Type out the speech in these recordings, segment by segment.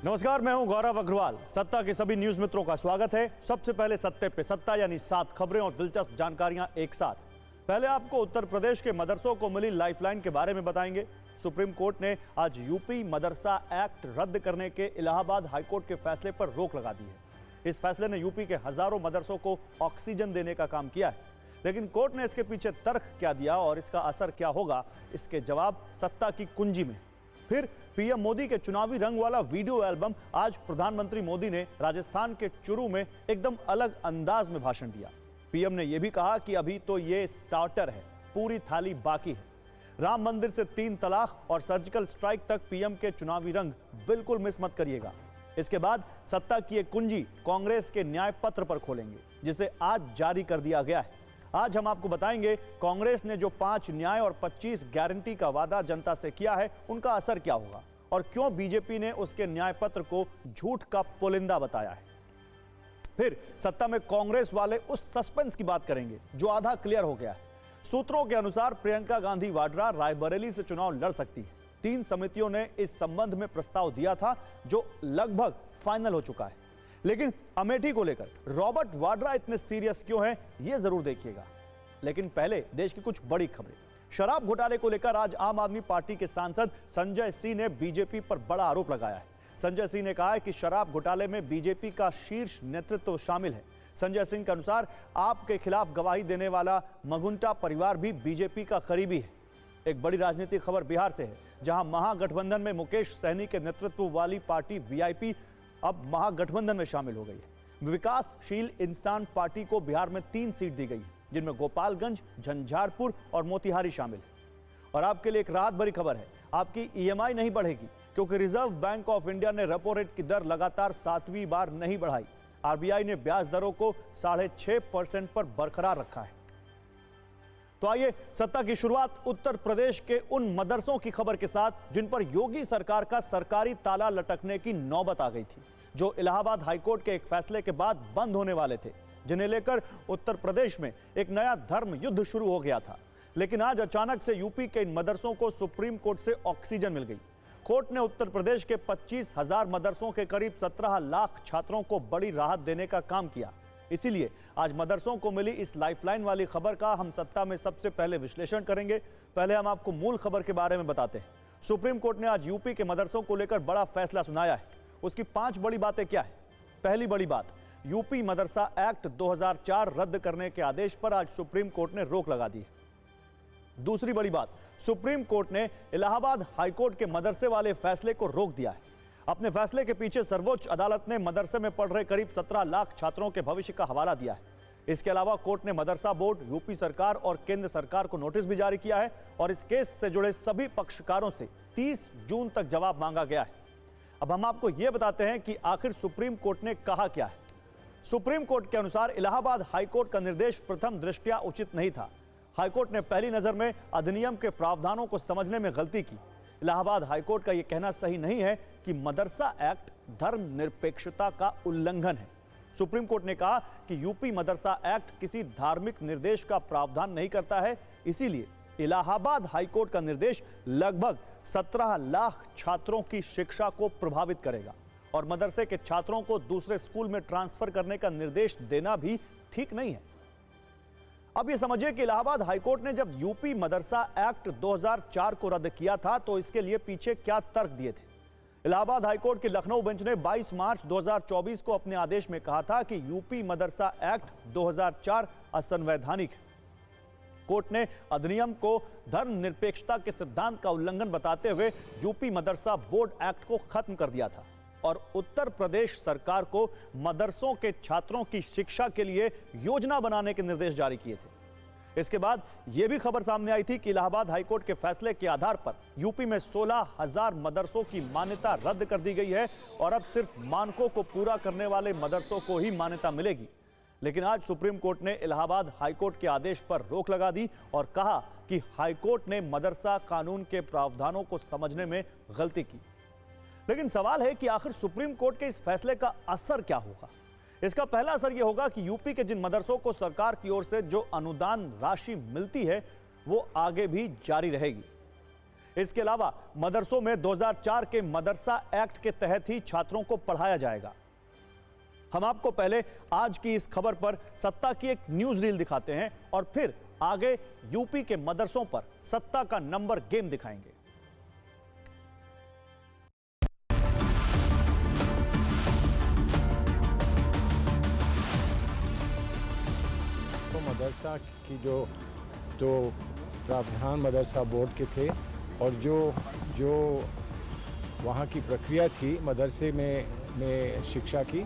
नमस्कार, मैं हूं गौरव अग्रवाल। सत्ता के सभी न्यूज मित्रों का स्वागत है। सबसे पहले सत्ते पे सत्ता, यानी 7 खबरें और दिलचस्प जानकारियां एक साथ। पहले आपको उत्तर प्रदेश के मदरसों को मिली लाइफलाइन के बारे में बताएंगे। सुप्रीम कोर्ट ने आज यूपी मदरसा एक्ट रद्द करने के इलाहाबाद हाईकोर्ट के फैसले पर रोक लगा दी है। इस फैसले ने यूपी के हजारों मदरसों को ऑक्सीजन देने का काम किया है, लेकिन कोर्ट ने इसके पीछे तर्क क्या दिया और इसका असर क्या होगा, इसके जवाब सत्ता की कुंजी में। फिर पीएम मोदी के चुनावी रंग वाला वीडियो एल्बम। आज प्रधानमंत्री मोदी ने राजस्थान के चुरू में एकदम अलग अंदाज में भाषण दिया। पीएम ने यह भी कहा कि अभी तो ये स्टार्टर है, पूरी थाली बाकी है। राम मंदिर से 3 तलाक और सर्जिकल स्ट्राइक तक पीएम के चुनावी रंग बिल्कुल मिस मत करिएगा। इसके बाद सत्ता की एक कुंजी कांग्रेस के न्याय पत्र पर खोलेंगे, जिसे आज जारी कर दिया गया है। आज हम आपको बताएंगे कांग्रेस ने जो 5 न्याय और 25 गारंटी का वादा जनता से किया है, उनका असर क्या होगा और क्यों बीजेपी ने उसके न्याय पत्र को झूठ का पुलिंदा बताया है। फिर सत्ता में कांग्रेस वाले उस सस्पेंस की बात करेंगे जो आधा क्लियर हो गया है। सूत्रों के अनुसार प्रियंका गांधी वाड्रा रायबरेली से चुनाव लड़ सकती है। 3 समितियों ने इस संबंध में प्रस्ताव दिया था, जो लगभग फाइनल हो चुका है। लेकिन अमेठी को लेकर रॉबर्ट वाड्रा इतने सीरियस क्यों हैं, यह जरूर देखिएगा। लेकिन पहले देश की कुछ बड़ी खबरें। शराब घोटाले को लेकर आज आम आदमी पार्टी के सांसद संजय सिंह ने बीजेपी पर बड़ा आरोप लगाया है। संजय सिंह ने कहा है कि शराब घोटाले में बीजेपी का शीर्ष नेतृत्व शामिल है। संजय सिंह के अनुसार आपके खिलाफ गवाही देने वाला मगुंटा परिवार भी बीजेपी का करीबी है। एक बड़ी राजनीतिक खबर बिहार से है, जहां महागठबंधन में मुकेश सहनी के नेतृत्व वाली पार्टी वीआईपी अब महागठबंधन में शामिल हो गई है। विकासशील इंसान पार्टी को बिहार में 3 सीट दी गई, जिनमें गोपालगंज, झंझारपुर और मोतिहारी शामिल है। और आपके लिए एक राहत भरी खबर है, आपकी ईएमआई नहीं बढ़ेगी, क्योंकि रिजर्व बैंक ऑफ इंडिया ने रेपो रेट की दर लगातार 7वीं बार नहीं बढ़ाई। आरबीआई ने ब्याज दरों को 6.5% पर बरकरार रखा है। तो आइए सत्ता की शुरुआत उत्तर प्रदेश के उन मदरसों की खबर के साथ, जिन पर योगी सरकार का सरकारी ताला लटकने की नौबत आ गई थी, जो इलाहाबाद हाईकोर्ट के एक फैसले के बाद बंद होने वाले थे, जिन्हें लेकर उत्तर प्रदेश में एक नया धर्म युद्ध शुरू हो गया था। लेकिन आज अचानक से यूपी के इन मदरसों को सुप्रीम कोर्ट से ऑक्सीजन मिल गई। कोर्ट ने उत्तर प्रदेश के 25,000 मदरसों के करीब 17 लाख छात्रों को बड़ी राहत देने का काम किया। इसीलिए आज मदरसों को मिली इस लाइफलाइन वाली खबर का हम सत्ता में सबसे पहले विश्लेषण करेंगे। पहले हम आपको मूल खबर के बारे में बताते हैं। सुप्रीम कोर्ट ने आज यूपी के मदरसों को लेकर बड़ा फैसला सुनाया है। उसकी 5 बड़ी बातें क्या है? पहली बड़ी बात, यूपी मदरसा एक्ट 2004 रद्द करने के आदेश पर आज सुप्रीम कोर्ट ने रोक लगा दी है। दूसरी बड़ी बात, सुप्रीम कोर्ट ने इलाहाबाद हाईकोर्ट के मदरसे वाले फैसले को रोक दिया है। अपने फैसले के पीछे सर्वोच्च अदालत ने मदरसे में पढ़ रहे करीब 17 लाख छात्रों के भविष्य का हवाला दिया है। इसके अलावा कोर्ट ने मदरसा बोर्ड, यूपी सरकार और केंद्र सरकार को नोटिस भी जारी किया है और इस केस से जुड़े सभी पक्षकारों से 30 जून तक जवाब मांगा गया है। अब हम आपको यह बताते हैं कि आखिर सुप्रीम कोर्ट ने कहा क्या है। सुप्रीम कोर्ट के अनुसार इलाहाबाद हाईकोर्ट का निर्देश प्रथम दृष्टया उचित नहीं था। हाईकोर्ट ने पहली नजर में अधिनियम के प्रावधानों को समझने में गलती की। इलाहाबाद हाईकोर्ट का यह कहना सही नहीं है कि मदरसा एक्ट धर्मनिरपेक्षता का उल्लंघन है। सुप्रीम कोर्ट ने कहा कि यूपी मदरसा एक्ट किसी धार्मिक निर्देश का प्रावधान नहीं करता है, इसीलिए इलाहाबाद हाईकोर्ट का निर्देश लगभग 17 लाख छात्रों की शिक्षा को प्रभावित करेगा और मदरसे के छात्रों को दूसरे स्कूल में ट्रांसफर करने का निर्देश देना भी ठीक नहीं है। अब यह समझिए कि इलाहाबाद हाईकोर्ट ने जब यूपी मदरसा एक्ट 2004 को रद्द किया था, तो इसके लिए पीछे क्या तर्क दिए थे। इलाहाबाद हाईकोर्ट की लखनऊ बेंच ने 22 मार्च 2024 को अपने आदेश में कहा था कि यूपी मदरसा एक्ट 2004 असंवैधानिक है। कोर्ट ने अधिनियम को धर्मनिरपेक्षता के सिद्धांत का उल्लंघन बताते हुए यूपी मदरसा बोर्ड एक्ट को खत्म कर दिया था और उत्तर प्रदेश सरकार को मदरसों के छात्रों की शिक्षा के लिए योजना बनाने के निर्देश जारी किए थे। इसके बाद यह भी खबर सामने आई थी कि इलाहाबाद हाईकोर्ट के फैसले के आधार पर यूपी में 16,000 मदरसों की मान्यता रद्द कर दी गई है और अब सिर्फ मानकों को पूरा करने वाले मदरसों को ही मान्यता मिलेगी। लेकिन आज सुप्रीम कोर्ट ने इलाहाबाद हाईकोर्ट के आदेश पर रोक लगा दी और कहा कि हाईकोर्ट ने मदरसा कानून के प्रावधानों को समझने में गलती की। लेकिन सवाल है कि आखिर सुप्रीम कोर्ट के इस फैसले का असर क्या होगा। इसका पहला असर यह होगा कि यूपी के जिन मदरसों को सरकार की ओर से जो अनुदान राशि मिलती है, वो आगे भी जारी रहेगी। इसके अलावा मदरसों में 2004 के मदरसा एक्ट के तहत ही छात्रों को पढ़ाया जाएगा। हम आपको पहले आज की इस खबर पर सत्ता की एक न्यूज रील दिखाते हैं और फिर आगे यूपी के मदरसों पर सत्ता का नंबर गेम दिखाएंगे। तो मदरसा की जो प्रावधान मदरसा बोर्ड के थे और जो वहाँ की प्रक्रिया थी मदरसे में शिक्षा की,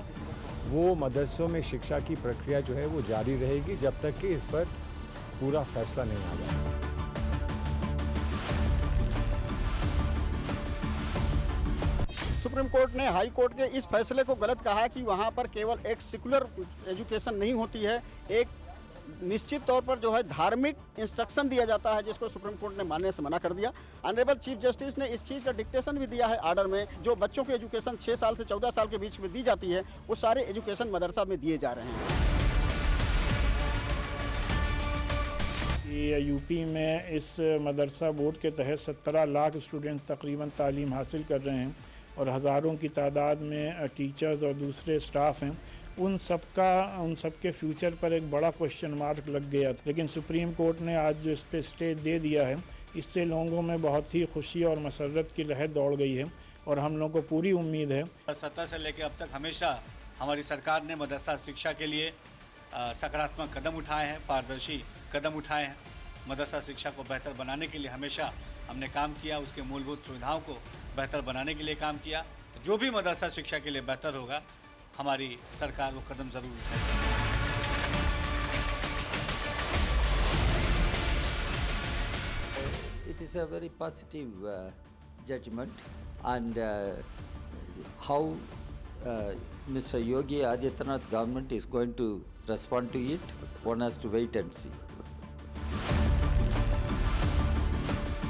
वो मदरसों में शिक्षा की प्रक्रिया जो है वो जारी रहेगी जब तक कि इस पर पूरा फैसला नहीं आ जाए। सुप्रीम कोर्ट ने हाई कोर्ट के इस फैसले को गलत कहा है कि वहाँ पर केवल एक सेकुलर एजुकेशन नहीं होती है, एक निश्चित तौर पर जो है धार्मिक इंस्ट्रक्शन दिया जाता है, जिसको सुप्रीम कोर्ट ने मानने से मना कर दिया। ऑनरेबल चीफ जस्टिस ने इस चीज़ का डिक्टेशन भी दिया है ऑर्डर में। जो बच्चों की एजुकेशन 6 साल से 14 साल के बीच में दी जाती है, वो सारे एजुकेशन मदरसा में दिए जा रहे हैं। ये यूपी में इस मदरसा बोर्ड के तहत 17 लाख स्टूडेंट तकरीबन तालीम हासिल कर रहे हैं और हज़ारों की तादाद में टीचर्स और दूसरे स्टाफ हैं। उन सब के फ्यूचर पर एक बड़ा क्वेश्चन मार्क लग गया था, लेकिन सुप्रीम कोर्ट ने आज जो इस पर स्टे दे दिया है, इससे लोगों में बहुत ही खुशी और मसरत की लहर दौड़ गई है और हम लोगों को पूरी उम्मीद है। 70 से लेकर अब तक हमेशा हमारी सरकार ने मदरसा शिक्षा के लिए सकारात्मक कदम उठाए हैं, पारदर्शी कदम उठाए हैं। मदरसा शिक्षा को बेहतर बनाने के लिए हमेशा हमने काम किया, उसके मूलभूत सुविधाओं को बेहतर बनाने के लिए काम किया। जो भी मदरसा शिक्षा के लिए बेहतर होगा, हमारी सरकार वो कदम ज़रूर उठाएगी। It is a very positive judgment, and how Mr. Yogi Adityanath government is going to respond to it, one has to wait and see.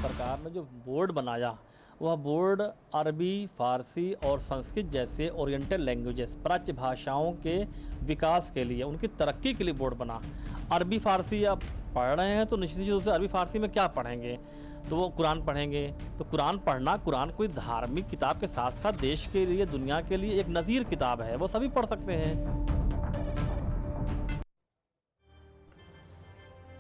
सरकार ने जो बोर्ड बनाया वह बोर्ड अरबी, फारसी और संस्कृत जैसे ओरिएंटल लैंग्वेजेस, प्राच्य भाषाओं के विकास के लिए, उनकी तरक्की के लिए बोर्ड बना। अरबी फारसी आप पढ़ रहे हैं तो निश्चित रूप से अरबी फारसी में क्या पढ़ेंगे, तो वो कुरान पढ़ेंगे। तो कुरान पढ़ना, कुरान कोई धार्मिक किताब के साथ साथ देश के लिए, दुनिया के लिए एक नज़ीर किताब है, वो सभी पढ़ सकते हैं।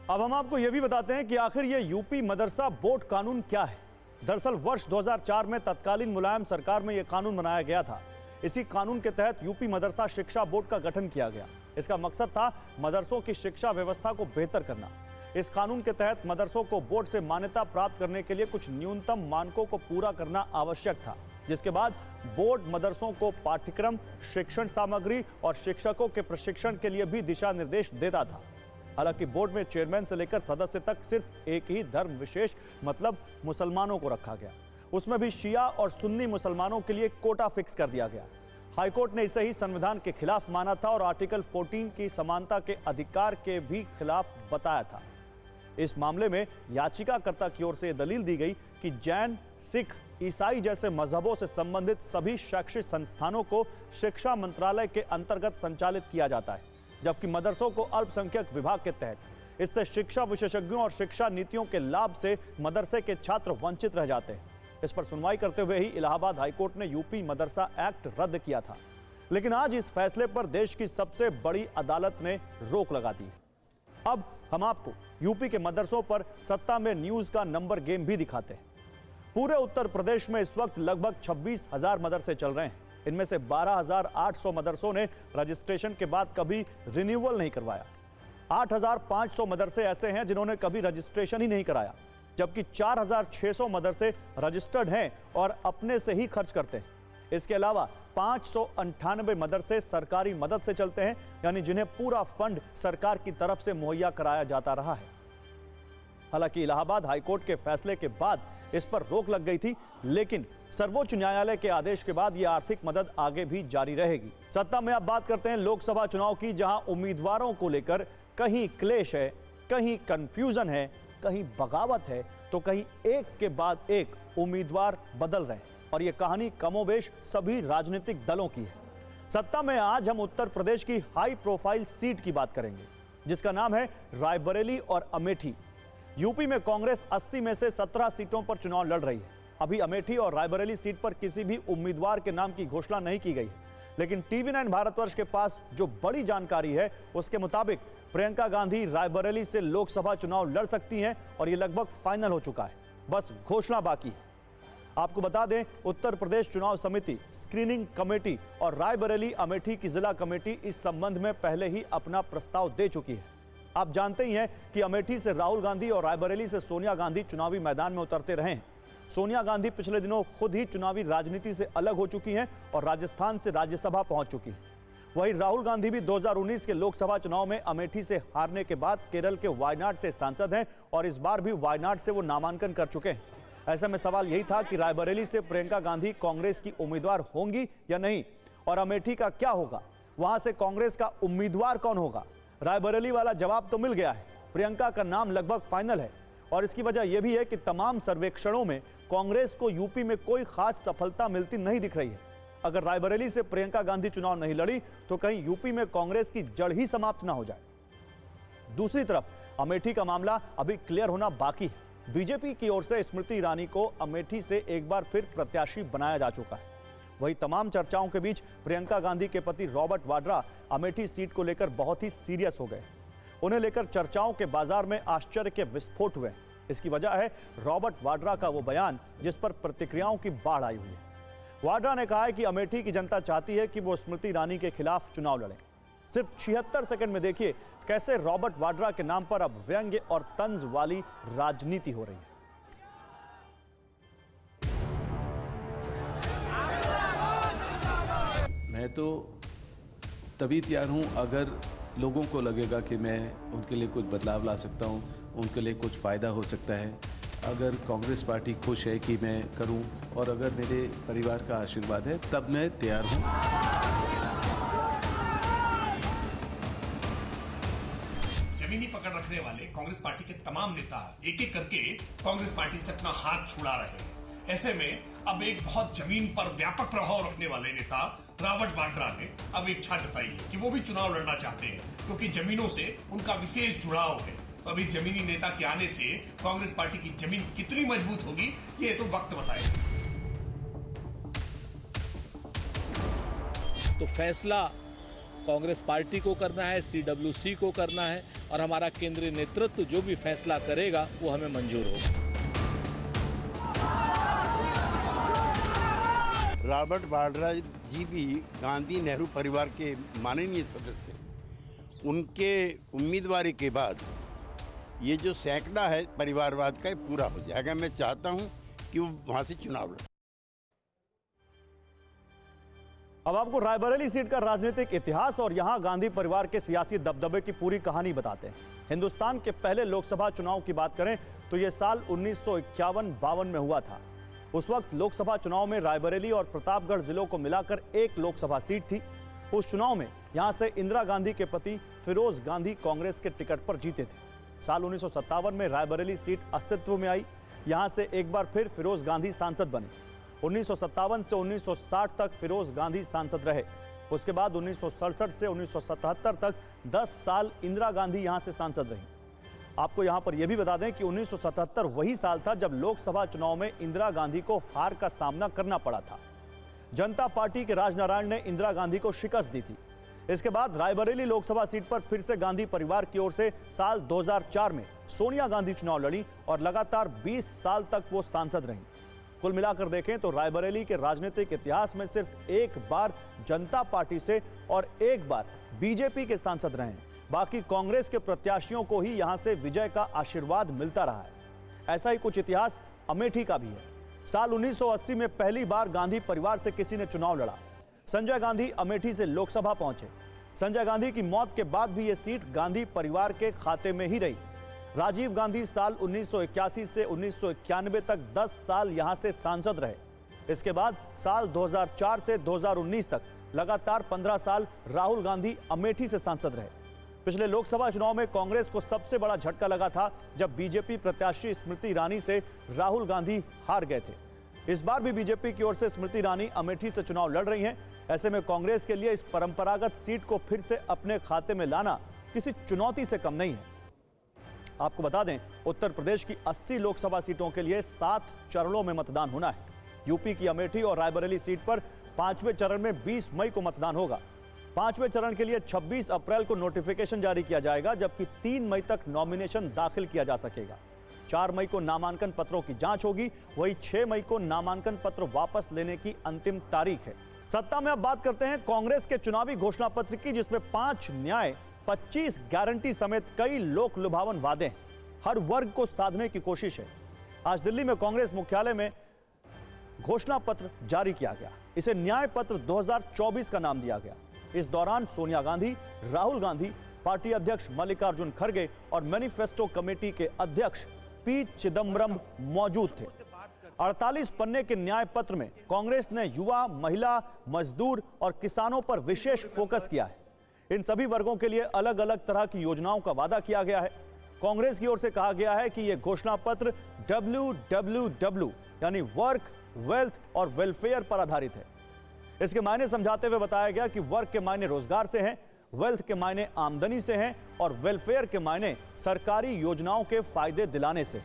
अब हम आपको यह भी बताते हैं कि आखिर ये यूपी मदरसा बोर्ड कानून क्या है। दरअसल वर्ष 2004 में तत्कालीन मुलायम सरकार में यह कानून बनाया गया था। इसी कानून के तहत यूपी मदरसा शिक्षा बोर्ड का गठन किया गया। इसका मकसद था मदरसों की शिक्षा व्यवस्था को बेहतर करना। इस कानून के तहत मदरसों को बोर्ड से मान्यता प्राप्त करने के लिए कुछ न्यूनतम मानकों को पूरा करना आवश्यक था, जिसके बाद बोर्ड मदरसों को पाठ्यक्रम, शिक्षण सामग्री और शिक्षकों के प्रशिक्षण के लिए भी दिशा निर्देश देता था। हालांकि बोर्ड में चेयरमैन से लेकर सदस्य तक सिर्फ एक ही धर्म विशेष मतलब मुसलमानों को रखा गया। उसमें भी शिया और सुन्नी मुसलमानों के लिए कोटा फिक्स कर दिया गया। हाईकोर्ट ने इसे ही संविधान के खिलाफ माना था और आर्टिकल 14 की समानता के अधिकार के भी खिलाफ बताया था। इस मामले में याचिकाकर्ता की ओर से दलील दी गई कि जैन, सिख, ईसाई जैसे मजहबों से संबंधित सभी शैक्षिक संस्थानों को शिक्षा मंत्रालय के अंतर्गत संचालित किया जाता है, जबकि मदरसों को अल्पसंख्यक विभाग के तहत। इससे शिक्षा विशेषज्ञों और शिक्षा नीतियों के लाभ से मदरसे के छात्र वंचित रह जाते हैं। इस पर सुनवाई करते हुए ही इलाहाबाद हाईकोर्ट ने यूपी मदरसा एक्ट रद्द किया था, लेकिन आज इस फैसले पर देश की सबसे बड़ी अदालत ने रोक लगा दी है। अब हम आपको यूपी के मदरसों पर सत्ता में न्यूज का नंबर गेम भी दिखाते हैं। पूरे उत्तर प्रदेश में इस वक्त लगभग 26,000 मदरसे चल रहे हैं। इनमें से 12,800 मदरसों ने रजिस्ट्रेशन के बाद कभी रिन्यूअल नहीं करवाया। 8,500 मदरसे ऐसे हैं जिन्होंने कभी रजिस्ट्रेशन ही नहीं कराया, जबकि 4,600 मदरसे रजिस्टर्ड हैं और अपने से ही खर्च करते हैं। इसके अलावा 598 मदरसे सरकारी मदद से चलते हैं, यानी जिन्हें पूरा फंड सरकार की तरफ से मुहैया कराया जाता रहा है। हालांकि इलाहाबाद हाईकोर्ट के फैसले के बाद इस पर रोक लग गई थी, लेकिन सर्वोच्च न्यायालय के आदेश के बाद यह आर्थिक मदद आगे भी जारी रहेगी। सत्ता में अब बात करते हैं लोकसभा चुनाव की, जहां उम्मीदवारों को लेकर कहीं क्लेश है, कहीं कंफ्यूजन है, कहीं बगावत है, तो कहीं एक के बाद एक उम्मीदवार बदल रहे हैं और यह कहानी कमोबेश सभी राजनीतिक दलों की है। सत्ता में आज हम उत्तर प्रदेश की हाई प्रोफाइल सीट की बात करेंगे, जिसका नाम है रायबरेली और अमेठी। यूपी में कांग्रेस 80 में से 17 सीटों पर चुनाव लड़ रही है। अभी अमेठी और रायबरेली सीट पर किसी भी उम्मीदवार के नाम की घोषणा नहीं की गई, लेकिन टीवी9 भारतवर्ष के पास जो बड़ी जानकारी है उसके मुताबिक प्रियंका गांधी रायबरेली से लोकसभा चुनाव लड़ सकती हैं और ये लगभग फाइनल हो चुका है, बस घोषणा बाकी है। आपको बता दें, उत्तर प्रदेश चुनाव समिति, स्क्रीनिंग कमेटी और रायबरेली अमेठी की जिला कमेटी इस संबंध में पहले ही अपना प्रस्ताव दे चुकी है। आप जानते ही हैं कि अमेठी से राहुल गांधी और रायबरेली से सोनिया गांधी चुनावी मैदान में उतरते रहे हैं। सोनिया गांधी पिछले दिनों खुद ही चुनावी राजनीति से अलग हो चुकी हैं और राजस्थान से राज्यसभा पहुंच चुकी हैं। वहीं राहुल गांधी भी 2019 के लोकसभा चुनाव में अमेठी से हारने के बाद केरल के वायनाड से सांसद हैं और इस बार भी वायनाड से वो नामांकन कर चुके हैं। ऐसे में सवाल यही था कि रायबरेली से प्रियंका गांधी कांग्रेस की उम्मीदवार होंगी या नहीं, और अमेठी का क्या होगा, वहां से कांग्रेस का उम्मीदवार कौन होगा। रायबरेली वाला जवाब तो मिल गया है, प्रियंका का नाम लगभग फाइनल है और इसकी वजह यह भी है कि तमाम सर्वेक्षणों में कांग्रेस को यूपी में कोई खास सफलता मिलती नहीं दिख रही है। अगर रायबरेली से प्रियंका गांधी चुनाव नहीं लड़ी तो कहीं यूपी में कांग्रेस की जड़ ही समाप्त ना हो जाए। दूसरी तरफ अमेठी का मामला अभी क्लियर होना बाकी है। बीजेपी की ओर से स्मृति ईरानी को अमेठी से एक बार फिर प्रत्याशी बनाया जा चुका है। वही तमाम चर्चाओं के बीच प्रियंका गांधी के पति रॉबर्ट वाड्रा अमेठी सीट को लेकर बहुत ही सीरियस हो गए। उन्हें लेकर चर्चाओं के बाजार में आश्चर्य के विस्फोट हुए। इसकी वजह है रॉबर्ट वाड्रा का वो बयान जिस पर प्रतिक्रियाओं की बाढ़ आई हुई है। वाड्रा ने कहा है कि अमेठी की जनता चाहती है कि वो स्मृति ईरानी के खिलाफ चुनाव लड़े। सिर्फ 76 सेकंड में देखिए कैसे रॉबर्ट वाड्रा के नाम पर अब व्यंग्य और तंज वाली राजनीति हो रही है। मैं तो तभी तैयार हूं अगर लोगों को लगेगा कि मैं उनके लिए कुछ बदलाव ला सकता हूं, उनके लिए कुछ फ़ायदा हो सकता है। अगर कांग्रेस पार्टी खुश है कि मैं करूं और अगर मेरे परिवार का आशीर्वाद है तब मैं तैयार हूं। जमीनी पकड़ रखने वाले कांग्रेस पार्टी के तमाम नेता एक एक करके कांग्रेस पार्टी से अपना हाथ छुड़ा रहे हैं। ऐसे में अब एक बहुत जमीन पर व्यापक प्रभाव रखने वाले नेता रॉबर्ट वाड्रा ने अब इच्छा जताई है कि वो भी चुनाव लड़ना चाहते हैं, क्योंकि जमीनों से उनका विशेष जुड़ाव है। तो अभी जमीनी नेता के आने से कांग्रेस पार्टी की जमीन कितनी मजबूत होगी ये तो वक्त बताएगा। तो फैसला कांग्रेस पार्टी को करना है, CWC को करना है और हमारा केंद्रीय नेतृत्व जो भी फैसला करेगा वो हमें मंजूर होगा। रॉबर्ट वाड्रा जी भी गांधी नेहरू परिवार के माननीय सदस्य, उनके उम्मीदवारी के बाद ये जो सैकड़ा है परिवारवाद का पूरा हो जाएगा। मैं चाहता हूं कि वो वहां से चुनाव लड़े। अब आपको रायबरेली सीट का राजनीतिक इतिहास और यहां गांधी परिवार के सियासी दबदबे की पूरी कहानी बताते हैं। हिंदुस्तान के पहले लोकसभा चुनाव की बात करें तो यह साल 1951-52 में हुआ था। उस वक्त लोकसभा चुनाव में रायबरेली और प्रतापगढ़ जिलों को मिलाकर एक लोकसभा सीट थी। उस चुनाव में यहां से इंदिरा गांधी के पति फिरोज गांधी कांग्रेस के टिकट पर जीते थे। साल 1957 में रायबरेली सीट अस्तित्व में आई। यहां से एक बार फिर फिरोज गांधी सांसद बने। 1957 से 1960 तक फिरोज गांधी सांसद रहे। उसके बाद 1967 से 1977 तक 10 साल इंदिरा गांधी यहां से सांसद रही। आपको यहां पर यह भी बता दें कि 1977 वही साल था जब लोकसभा चुनाव में इंदिरा गांधी को हार का सामना करना पड़ा था। जनता पार्टी के राजनारायण ने इंदिरा गांधी को शिकस्त दी थी। इसके बाद रायबरेली लोकसभा सीट पर फिर से गांधी परिवार की ओर से साल 2004 में सोनिया गांधी चुनाव लड़ी और लगातार 20 साल तक वो सांसद रहीं। कुल मिलाकर देखें तो रायबरेली के राजनीतिक इतिहास में सिर्फ एक बार जनता पार्टी से और एक बार बीजेपी के सांसद रहे हैं। बाकी कांग्रेस के प्रत्याशियों को ही यहां से विजय का आशीर्वाद मिलता रहा है। ऐसा ही कुछ इतिहास अमेठी का भी है। साल 1980 में पहली बार गांधी परिवार से किसी ने चुनाव लड़ा। संजय गांधी अमेठी से लोकसभा पहुंचे। संजय गांधी की मौत के बाद भी यह सीट गांधी परिवार के खाते में ही रही। राजीव गांधी साल 1981 से 1991 तक 10 साल यहां से सांसद रहे। इसके बाद साल 2004 से 2019 तक लगातार 15 साल राहुल गांधी अमेठी से सांसद रहे। पिछले लोकसभा चुनाव में कांग्रेस को सबसे बड़ा झटका लगा था जब बीजेपी प्रत्याशी स्मृति ईरानी से राहुल गांधी हार गए थे। इस बार भी बीजेपी की ओर से स्मृति ईरानी अमेठी से चुनाव लड़ रही हैं। ऐसे में कांग्रेस के लिए इस परंपरागत सीट को फिर से अपने खाते में लाना किसी चुनौती से कम नहीं है। आपको बता दें, उत्तर प्रदेश की 80 लोकसभा सीटों के लिए 7 चरणों में मतदान होना है। यूपी की अमेठी और रायबरेली सीट पर 5वें चरण में 20 मई को मतदान होगा। 5वें चरण के लिए 26 अप्रैल को नोटिफिकेशन जारी किया जाएगा, जबकि 3 मई तक नॉमिनेशन दाखिल किया जा सकेगा। 4 मई को नामांकन पत्रों की जांच होगी। वहीं 6 मई को नामांकन पत्र वापस लेने की अंतिम तारीख है। सत्ता में अब बात करते हैं कांग्रेस के चुनावी घोषणा पत्र की, जिसमें 5 न्याय, 25 गारंटी समेत कई लोक लुभावन वादे हैं। हर वर्ग को साधने की कोशिश है। आज दिल्ली में कांग्रेस मुख्यालय में घोषणा पत्र जारी किया गया। इसे न्याय पत्र 2024 का नाम दिया गया। इस दौरान सोनिया गांधी, राहुल गांधी, पार्टी अध्यक्ष मल्लिकार्जुन खड़गे और मैनिफेस्टो कमेटी के अध्यक्ष पी चिदम्बरम मौजूद थे। 48 पन्ने के न्याय पत्र में कांग्रेस ने युवा, महिला, मजदूर और किसानों पर विशेष फोकस किया है। इन सभी वर्गों के लिए अलग अलग तरह की योजनाओं का वादा किया गया है। कांग्रेस की ओर से कहा गया है कि यह घोषणा पत्र WWW यानी वर्क, वेल्थ और वेलफेयर पर आधारित है। इसके मायने समझाते हुए बताया गया कि वर्क के मायने रोजगार से हैं, वेल्थ के मायने आमदनी से हैं और वेलफेयर के मायने सरकारी योजनाओं के फायदे दिलाने से।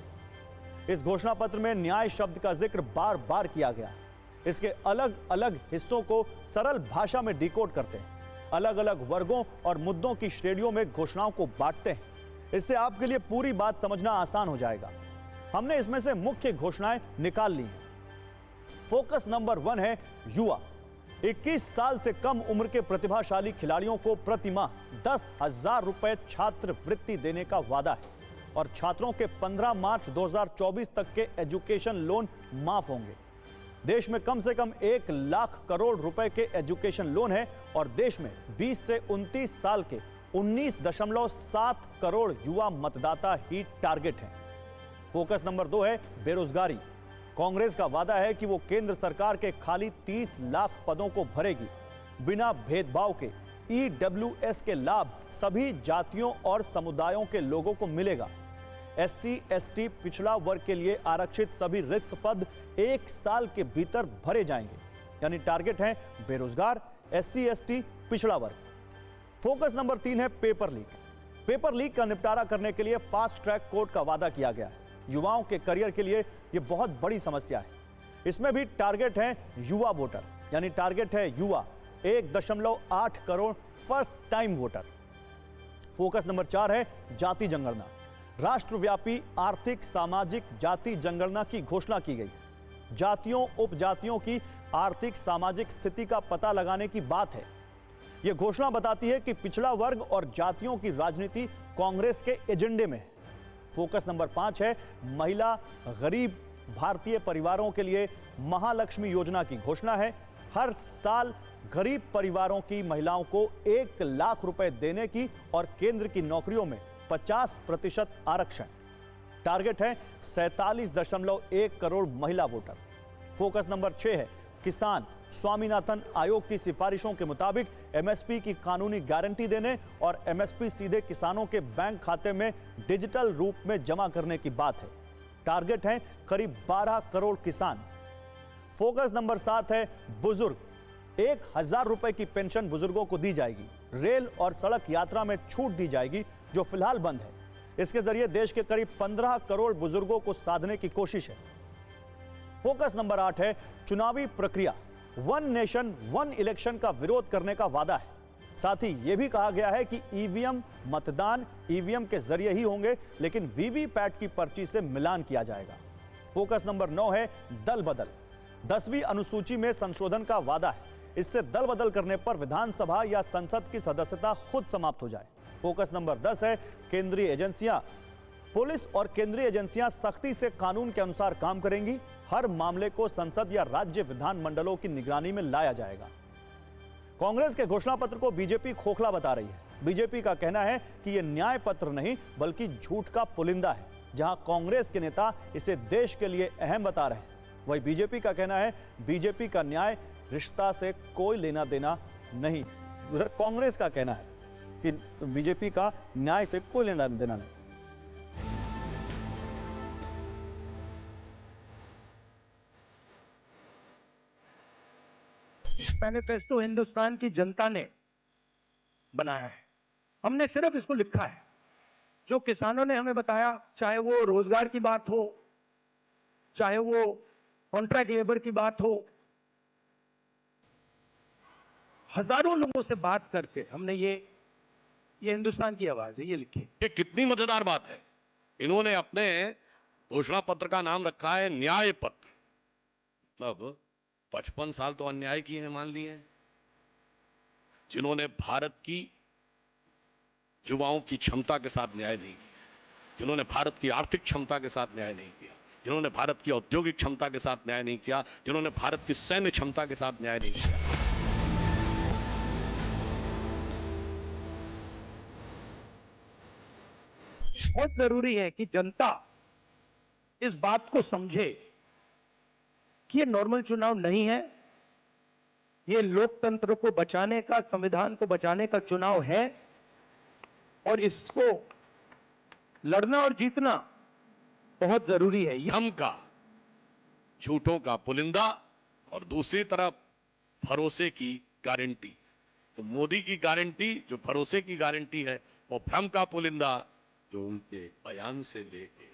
इस घोषणा पत्र में न्याय शब्द का जिक्र बार बार किया गया है। इसके अलग अलग हिस्सों को सरल भाषा में डिकोड करते हैं, अलग अलग वर्गों और मुद्दों की श्रेणियों में घोषणाओं को बांटते हैं। इससे आपके लिए पूरी बात समझना आसान हो जाएगा। हमने इसमें से मुख्य घोषणाएं निकाल ली हैं। फोकस नंबर 1 है युवा। 21 साल से कम उम्र के प्रतिभाशाली खिलाड़ियों को प्रति माह 10,000 रुपए छात्रवृत्ति देने का वादा है और छात्रों के 15 मार्च 2024 तक के एजुकेशन लोन माफ होंगे। देश में कम से कम 1 लाख करोड़ रुपए के एजुकेशन लोन है और देश में 20 से 29 साल के 19.7 करोड़ युवा मतदाता ही टारगेट हैं। फोकस नंबर 2 है बेरोजगारी। कांग्रेस का वादा है कि वो केंद्र सरकार के खाली 30 लाख पदों को भरेगी। बिना भेदभाव के EWS के लाभ सभी जातियों और समुदायों के लोगों को मिलेगा। SC, ST पिछड़ा वर्ग के लिए आरक्षित सभी रिक्त पद 1 साल के भीतर भरे जाएंगे। यानी टारगेट है बेरोजगार, SC, ST पिछड़ा वर्ग। फोकस नंबर 3 है पेपर लीक। पेपर लीक का निपटारा करने के लिए फास्ट ट्रैक कोर्ट का वादा किया गया है। युवाओं के करियर के लिए यह बहुत बड़ी समस्या है। इसमें भी टारगेट है युवा वोटर, यानी टारगेट है युवा 1.8 crore first time voter. Focus number 4 है जाति जनगणना। राष्ट्रव्यापी आर्थिक सामाजिक जाति जनगणना की घोषणा की गई। जातियों, उपजातियों की आर्थिक सामाजिक स्थिति का पता लगाने की बात है। यह घोषणा बताती है कि पिछड़ा वर्ग और जातियों की राजनीति कांग्रेस के एजेंडे में है। फोकस नंबर 5 है महिला, गरीब भारतीय परिवारों के लिए महालक्ष्मी योजना की घोषणा है। हर साल गरीब परिवारों की महिलाओं को 1 लाख रुपए देने की और केंद्र की नौकरियों में 50% आरक्षण। टारगेट है 47.1 करोड़ महिला वोटर। फोकस नंबर 6 है किसान। स्वामीनाथन आयोग की सिफारिशों के मुताबिक MSP की कानूनी गारंटी देने और MSP सीधे किसानों के बैंक खाते में डिजिटल रूप में जमा करने की बात है। टारगेट है करीब 12 करोड़ किसान। फोकस नंबर 7 है बुजुर्ग। 1,000 रुपए की पेंशन बुजुर्गों को दी जाएगी। रेल और सड़क यात्रा में छूट दी जाएगी, जो फिलहाल बंद है। इसके जरिए देश के करीब 15 करोड़ बुजुर्गों को साधने की कोशिश है। फोकस नंबर 8 है चुनावी प्रक्रिया। 1 नेशन 1 इलेक्शन का विरोध करने का वादा है। साथ ही यह भी कहा गया है कि ईवीएम मतदान ईवीएम के जरिए ही होंगे, लेकिन वीवीपैट की पर्ची से मिलान किया जाएगा। फोकस नंबर 9 है दल बदल। 10वीं अनुसूची में संशोधन का वादा है। इससे दल बदल करने पर विधानसभा या संसद की सदस्यता खुद समाप्त हो जाए। फोकस नंबर 10 है केंद्रीय एजेंसियां। पुलिस और केंद्रीय एजेंसियां सख्ती से कानून के अनुसार काम करेंगी। हर मामले को संसद या राज्य विधानमंडलों की निगरानी में लाया जाएगा। कांग्रेस के घोषणा पत्र को बीजेपी खोखला बता रही है। बीजेपी का कहना है कि यह न्याय पत्र नहीं बल्कि झूठ का पुलिंदा है। जहां कांग्रेस के नेता इसे देश के लिए अहम बता रहे हैं, वही बीजेपी का कहना है बीजेपी का न्याय रिश्ता से कोई लेना देना नहीं। उधर कांग्रेस का कहना है कि बीजेपी का न्याय से कोई लेना देना नहीं। मैनिफेस्टो हिंदुस्तान की जनता ने बनाया है। हमने सिर्फ इसको लिखा है। जो किसानों ने हमें बताया, चाहे वो रोजगार की बात हो, चाहे वो कॉन्ट्रैक्ट लेबर की बात हो, हजारों लोगों से बात करके हमने ये हिंदुस्तान की आवाज है, ये लिखी। ये कितनी मजेदार बात है। इन्होंने अपने घोषणा पत्र का नाम रखा है न्याय पत्र। मतलब 55 साल तो अन्याय किए हैं, मान लिए, जिन्होंने भारत की युवाओं की क्षमता के साथ न्याय नहीं किया, जिन्होंने भारत की आर्थिक क्षमता के साथ न्याय नहीं किया, जिन्होंने भारत की औद्योगिक क्षमता के साथ न्याय नहीं किया, जिन्होंने भारत की सैन्य क्षमता के साथ न्याय नहीं किया। बहुत जरूरी है कि जनता इस बात को समझे कि ये नॉर्मल चुनाव नहीं है, ये लोकतंत्र को बचाने का, संविधान को बचाने का चुनाव है और इसको लड़ना और जीतना बहुत जरूरी है। धर्म का, झूठों का पुलिंदा और दूसरी तरफ भरोसे की गारंटी। तो मोदी की गारंटी जो भरोसे की गारंटी है, वो भ्रम का पुलिंदा जो उनके बयान से लेके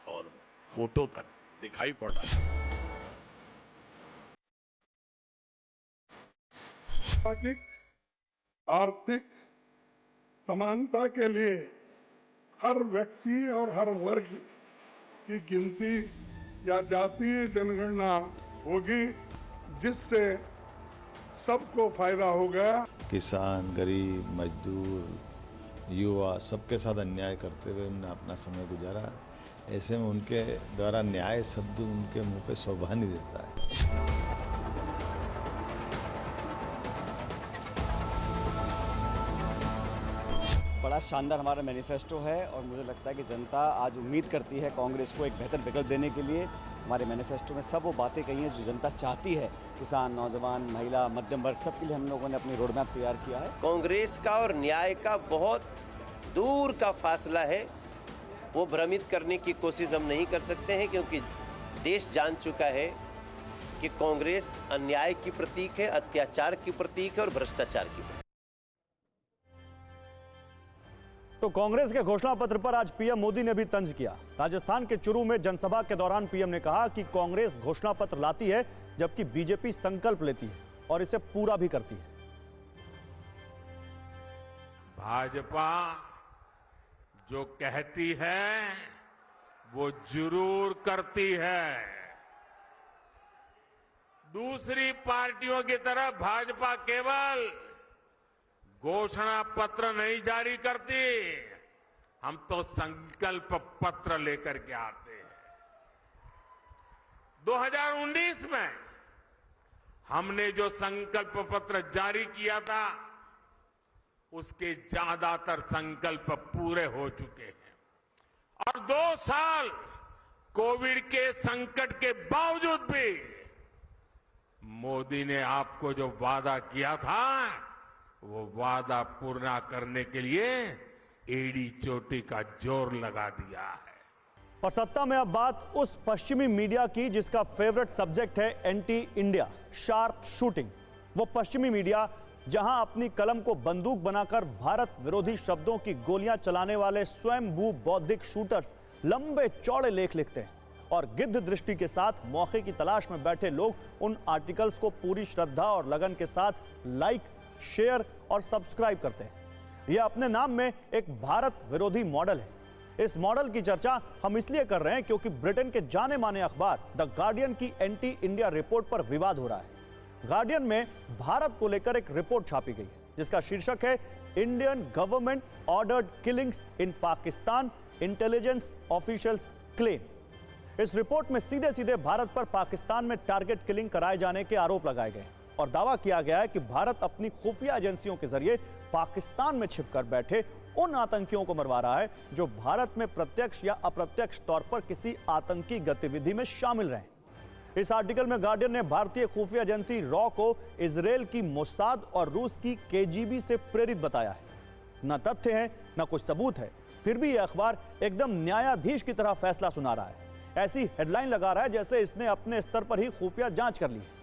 और फोटो तक दिखाई पड़ रहा है। सामाजिक आर्थिक समानता के लिए हर व्यक्ति और हर वर्ग की गिनती या जातीय जनगणना होगी, जिससे सबको फायदा होगा। किसान, गरीब, मजदूर, युवा सबके साथ अन्याय करते हुए उन्होंने अपना समय गुजारा। ऐसे में उनके द्वारा न्याय शब्द उनके मुंह पे शोभा नहीं देता है। बड़ा शानदार हमारा मैनिफेस्टो है और मुझे लगता है कि जनता आज उम्मीद करती है कांग्रेस को एक बेहतर विकल्प देने के लिए। हमारे मैनिफेस्टो में सब वो बातें कही हैं जो जनता चाहती है। किसान, नौजवान, महिला, मध्यम वर्ग, सबके लिए हम लोगों ने अपनी रोड मैप तैयार किया है। कांग्रेस का और न्याय का बहुत दूर का फासला है। वो भ्रमित करने की कोशिश हम नहीं कर सकते हैं, क्योंकि देश जान चुका है कि कांग्रेस अन्याय की प्रतीक है, अत्याचार की प्रतीक है और भ्रष्टाचार की प्रतीक। तो कांग्रेस के घोषणा पत्र पर आज पीएम मोदी ने भी तंज किया। राजस्थान के चुरू में जनसभा के दौरान पीएम ने कहा कि कांग्रेस घोषणा पत्र लाती है जबकि बीजेपी संकल्प लेती है और इसे पूरा भी करती है। भाजपा जो कहती है वो जरूर करती है। दूसरी पार्टियों की तरह भाजपा केवल घोषणा पत्र नहीं जारी करती, हम तो संकल्प पत्र लेकर के आते हैं। 2019 में हमने जो संकल्प पत्र जारी किया था उसके ज्यादातर संकल्प पूरे हो चुके हैं और 2 साल कोविड के संकट के बावजूद भी मोदी ने आपको जो वादा किया था वो वादा पूरा करने के लिए एड़ी चोटी का जोर लगा दिया है। और सत्ता में अब बात उस पश्चिमी मीडिया की जिसका फेवरेट सब्जेक्ट है एंटी इंडिया, शार्प शूटिंग। वो पश्चिमी मीडिया जहां अपनी कलम को बंदूक बनाकर भारत विरोधी शब्दों की गोलियां चलाने वाले स्वयंभू बौद्धिक शूटर्स लंबे चौड़े लेख लिखते हैं और गिद्ध दृष्टि के साथ मौके की तलाश में बैठे लोग उन आर्टिकल्स को पूरी श्रद्धा और लगन के साथ लाइक, शेयर और सब्सक्राइब करते हैं। यह अपने नाम में एक भारत विरोधी मॉडल है। इस मॉडल की चर्चा हम इसलिए कर रहे हैं क्योंकि ब्रिटेन के जाने माने अखबार द गार्डियन की एंटी इंडिया रिपोर्ट पर विवाद हो रहा है। गार्डियन में भारत को लेकर एक रिपोर्ट छापी गई है जिसका शीर्षक है इंडियन गवर्नमेंट ऑर्डर्ड किलिंग्स इन पाकिस्तान, इंटेलिजेंस ऑफिशियल्स क्लेम। इस रिपोर्ट में सीधे सीधे भारत पर पाकिस्तान में टारगेट किलिंग कराए जाने के आरोप लगाए गए और दावा किया गया है कि भारत अपनी खुफिया एजेंसियों के जरिए पाकिस्तान में छिपकर बैठे उन आतंकियों को मरवा रहा है जो भारत में प्रत्यक्ष या अप्रत्यक्ष तौर पर किसी आतंकी गतिविधि में शामिल रहे। इस आर्टिकल में गार्डियन ने भारतीय खुफिया एजेंसी रॉ को इजरायल की मोसाद और रूस की केजीबी से प्रेरित बताया है। न तथ्य है न कुछ सबूत है, फिर भी यह अखबार एकदम न्यायाधीश की तरह फैसला सुना रहा है। ऐसी हेडलाइन लगा रहा है जैसे इसने अपने स्तर पर ही खुफिया जांच कर ली है।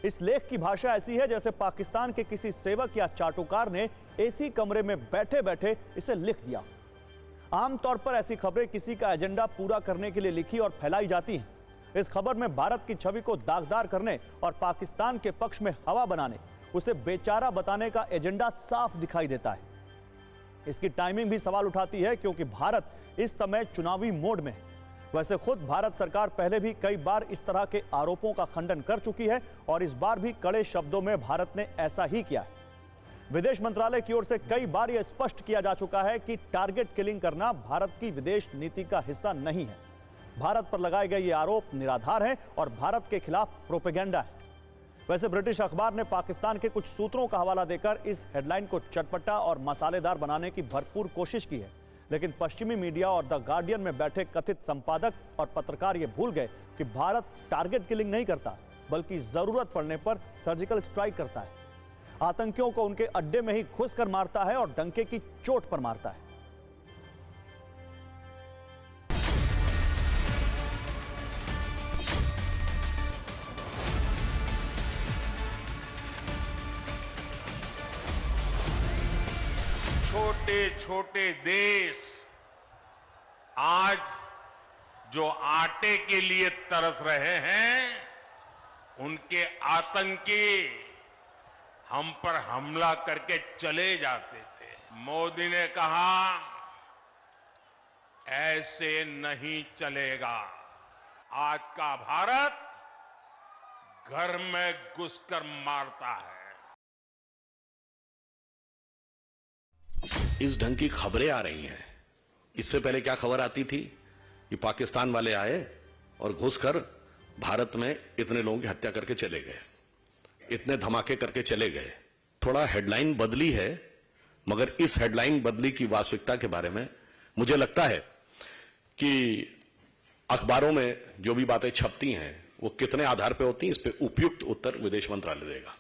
इस लेख की भाषा ऐसी है जैसे पाकिस्तान के किसी सेवक या चाटुकार ने एसी कमरे में बैठे बैठे इसे लिख दिया। आमतौर पर ऐसी खबरें किसी का एजेंडा पूरा करने के लिए लिखी और फैलाई जाती हैं। इस खबर में भारत की छवि को दागदार करने और पाकिस्तान के पक्ष में हवा बनाने, उसे बेचारा बताने का एजेंडा साफ दिखाई देता है। इसकी टाइमिंग भी सवाल उठाती है क्योंकि भारत इस समय चुनावी मोड में है। वैसे खुद भारत सरकार पहले भी कई बार इस तरह के आरोपों का खंडन कर चुकी है और इस बार भी कड़े शब्दों में भारत ने ऐसा ही किया है। विदेश मंत्रालय की ओर से कई बार यह स्पष्ट किया जा चुका है कि टारगेट किलिंग करना भारत की विदेश नीति का हिस्सा नहीं है। भारत पर लगाए गए ये आरोप निराधार हैं और भारत के खिलाफ प्रोपेगेंडा है। वैसे ब्रिटिश अखबार ने पाकिस्तान के कुछ सूत्रों का हवाला देकर इस हेडलाइन को चटपटा और मसालेदार बनाने की भरपूर कोशिश की है, लेकिन पश्चिमी मीडिया और द गार्डियन में बैठे कथित संपादक और पत्रकार ये भूल गए कि भारत टारगेट किलिंग नहीं करता, बल्कि जरूरत पड़ने पर सर्जिकल स्ट्राइक करता है। आतंकियों को उनके अड्डे में ही घुस कर मारता है और डंके की चोट पर मारता है। छोटे छोटे देश आज जो आटे के लिए तरस रहे हैं, उनके आतंकी हम पर हमला करके चले जाते थे। मोदी ने कहा ऐसे नहीं चलेगा। आज का भारत घर में घुसकर मारता है। इस ढंग की खबरें आ रही हैं। इससे पहले क्या खबर आती थी कि पाकिस्तान वाले आए और घुसकर भारत में इतने लोगों की हत्या करके चले गए, इतने धमाके करके चले गए। थोड़ा हेडलाइन बदली है, मगर इस हेडलाइन बदली की वास्तविकता के बारे में मुझे लगता है कि अखबारों में जो भी बातें छपती हैं वो कितने आधार पर होती हैं, इस पर उपयुक्त उत्तर विदेश मंत्रालय देगा।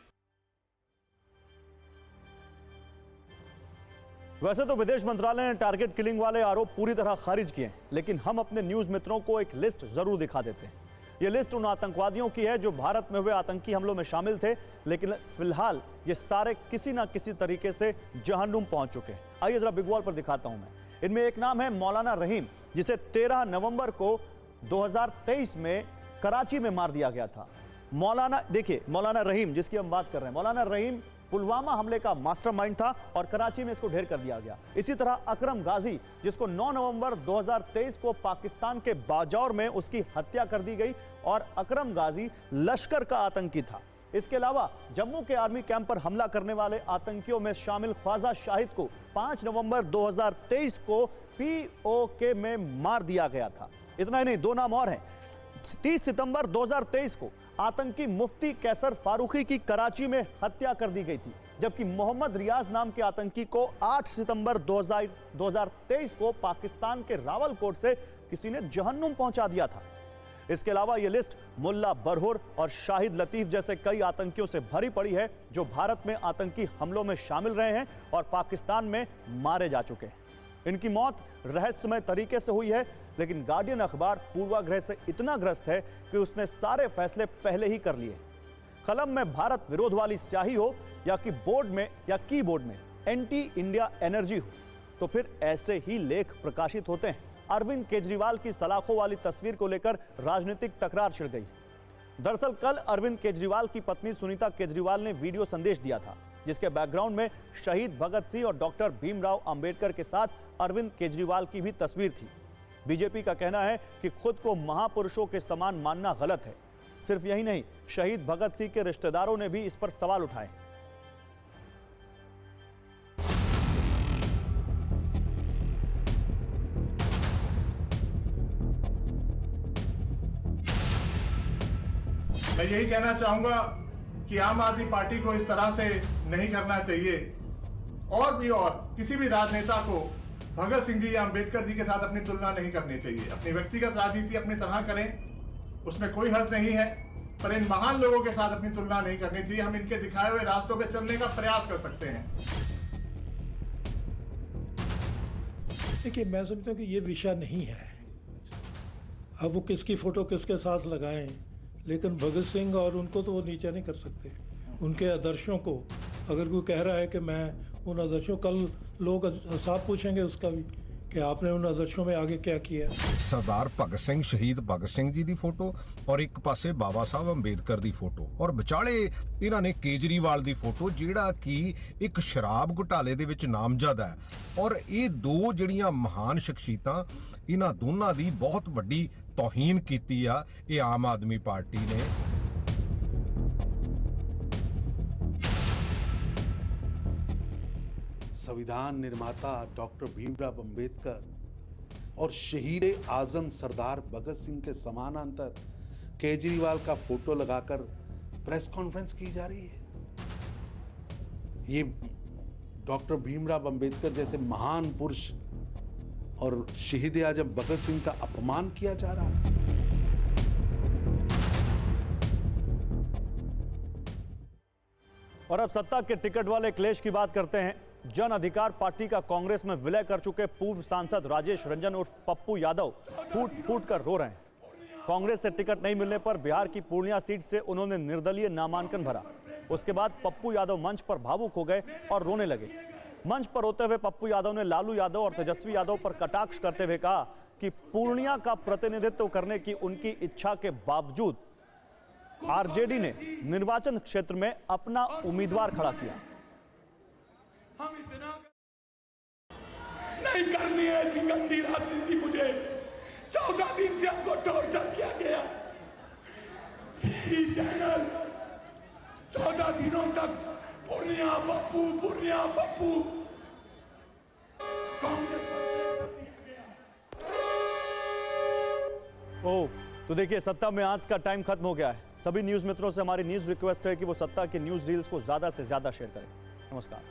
वैसे तो विदेश मंत्रालय ने टारगेट किलिंग वाले आरोप पूरी तरह खारिज किए हैं, लेकिन हम अपने न्यूज मित्रों को एक लिस्ट जरूर दिखा देते हैं। यह लिस्ट उन आतंकवादियों की है जो भारत में हुए आतंकी हमलों में शामिल थे, लेकिन फिलहाल ये सारे किसी ना किसी तरीके से जहन्नुम पहुंच चुके हैं। आइए जरा बिग वॉल पर दिखाता हूं मैं। इनमें एक नाम है मौलाना रहीम, जिसे 13 नवंबर को 2023 में कराची में मार दिया गया था। मौलाना रहीम जिसकी हम बात कर रहे हैं, मौलाना रहीम पुलवामा हमले का मास्टरमाइंड था और कराची में इसको ढेर कर दिया गया। इसी तरह अकरम गाजी, जिसको 9 नवंबर 2023 को पाकिस्तान के बाजौर में उसकी हत्या कर दी गई और अकरम गाजी लश्कर का आतंकी था। इसके अलावा जम्मू के आर्मी कैंप पर हमला करने वाले आतंकियों में शामिल ख्वाजा शाहिद को 5 नवंबर 2023 को POK में मार दिया गया था। इतना ही नहीं, दो नाम और हैं। 30 सितंबर 2023 को आतंकी मुफ्ती कैसर फारूकी की कराची में हत्या कर दी गई थी, जबकि मोहम्मद रियाज नाम के आतंकी को 8 सितंबर 2023 को पाकिस्तान के रावलकोट से किसी ने जहन्नुम पहुंचा दिया था। इसके अलावा यह लिस्ट मुल्ला बरहुर और शाहिद लतीफ जैसे कई आतंकियों से भरी पड़ी है जो भारत में आतंकी हमलों में शामिल रहे हैं और पाकिस्तान में मारे जा चुके हैं। इनकी मौत रहस्यमय तरीके से हुई है, लेकिन गार्डियन अखबार पूर्वाग्रह से इतना ग्रस्त है कि उसने सारे फैसले पहले ही कर लिए। कलम में भारत विरोध वाली स्याही हो या कि बोर्ड में या कीबोर्ड में एंटी इंडिया एनर्जी हो, तो फिर ऐसे ही लेख प्रकाशित होते हैं। अरविंद केजरीवाल की सलाखों वाली तस्वीर को लेकर राजनीतिक तकरार छिड़ गई। दरअसल कल अरविंद केजरीवाल की पत्नी सुनीता केजरीवाल ने वीडियो संदेश दिया था, जिसके बैकग्राउंड में शहीद भगत सिंह और डॉक्टर भीमराव अंबेडकर के साथ अरविंद केजरीवाल की भी तस्वीर थी। बीजेपी का कहना है कि खुद को महापुरुषों के समान मानना गलत है। सिर्फ यही नहीं, शहीद भगत सिंह के रिश्तेदारों ने भी इस पर सवाल उठाए। मैं यही कहना चाहूंगा कि आम आदमी पार्टी को इस तरह से नहीं करना चाहिए और किसी भी राजनेता को भगत सिंह जी या अंबेडकर जी के साथ अपनी तुलना नहीं करनी चाहिए। अपनी व्यक्तिगत राजनीति अपनी तरह करें, उसमें कोई हर्ज नहीं है, पर इन महान लोगों के साथ अपनी तुलना नहीं करनी चाहिए। हम इनके दिखाए हुए रास्तों पे चलने का प्रयास कर सकते हैं। देखिए, मैं समझता हूँ कि ये विषय नहीं है। अब वो किसकी फोटो किसके साथ लगाएं, लेकिन भगत सिंह और उनको तो वो नीचा नहीं कर सकते। उनके आदर्शों को अगर कोई कह रहा है कि मैं उन आदर्शों, कल लोग साफ पूछेंगे उसका भी कि आपने उन आदर्शों में आगे क्या किया। सरदार भगत सिंह शहीद भगत सिंह जी ਦੀ ਫੋਟੋ ਔਰ ਇੱਕ ਪਾਸੇ ਬਾਬਾ ਸਾਹਿਬ ਅੰਬੇਦਕਰ ਦੀ ਫੋਟੋ ਔਰ ਵਿਚਾਲੇ ਇਹਨਾਂ ਨੇ ਕੇਜਰੀਵਾਲ ਦੀ ਫੋਟੋ ਜਿਹੜਾ ਕਿ ਇੱਕ ਸ਼ਰਾਬ ਘੁਟਾਲੇ ਦੇ ਵਿੱਚ ਨਾਮਜ਼ਦ ਹੈ ਔਰ ਇਹ ਦੋ ਜਿਹੜੀਆਂ ਮਹਾਨ ਸ਼ਖਸੀਅਤਾਂ ਇਹਨਾਂ ਦੋਨਾਂ ਦੀ ਬਹੁਤ ਵੱਡੀ ਤੌਹੀਨ ਕੀਤੀ ਆ ਇਹ ਆਮ ਆਦਮੀ ਪਾਰਟੀ ਨੇ। संविधान निर्माता डॉक्टर भीमराव अंबेडकर और शहीद आजम सरदार भगत सिंह के समानांतर केजरीवाल का फोटो लगाकर प्रेस कॉन्फ्रेंस की जा रही है। ये डॉक्टर भीमराव अंबेडकर जैसे महान पुरुष और शहीद आजम भगत सिंह का अपमान किया जा रहा है। और अब सत्ता के टिकट वाले क्लेश की बात करते हैं। जन अधिकार पार्टी का कांग्रेस में विलय कर चुके पूर्व सांसद राजेश रंजन उर्फ पप्पू यादव फूट फूट कर रो रहे हैं। कांग्रेस से टिकट नहीं मिलने पर बिहार की पूर्णिया सीट से उन्होंने निर्दलीय नामांकन भरा। उसके बाद पप्पू यादव मंच पर भावुक हो गए और रोने लगे। मंच पर रोते हुए पप्पू यादव ने लालू यादव और तेजस्वी यादव पर कटाक्ष करते हुए कहा कि पूर्णिया का प्रतिनिधित्व करने की उनकी इच्छा के बावजूद आरजेडी ने निर्वाचन क्षेत्र में अपना उम्मीदवार खड़ा किया। हम इतना नहीं करनी है ऐसी गंदी राजनीति। मुझे 14 दिन से हमको टॉर्चर किया गया। टीवी चैनल 14 दिनों तक पूर्णिया पप्पू कांग्रेस ओह, तो देखिए सत्ता में आज का टाइम खत्म हो गया है। सभी न्यूज मित्रों से हमारी न्यूज रिक्वेस्ट है कि वो सत्ता की न्यूज रील्स को ज्यादा से ज्यादा शेयर करें। नमस्कार।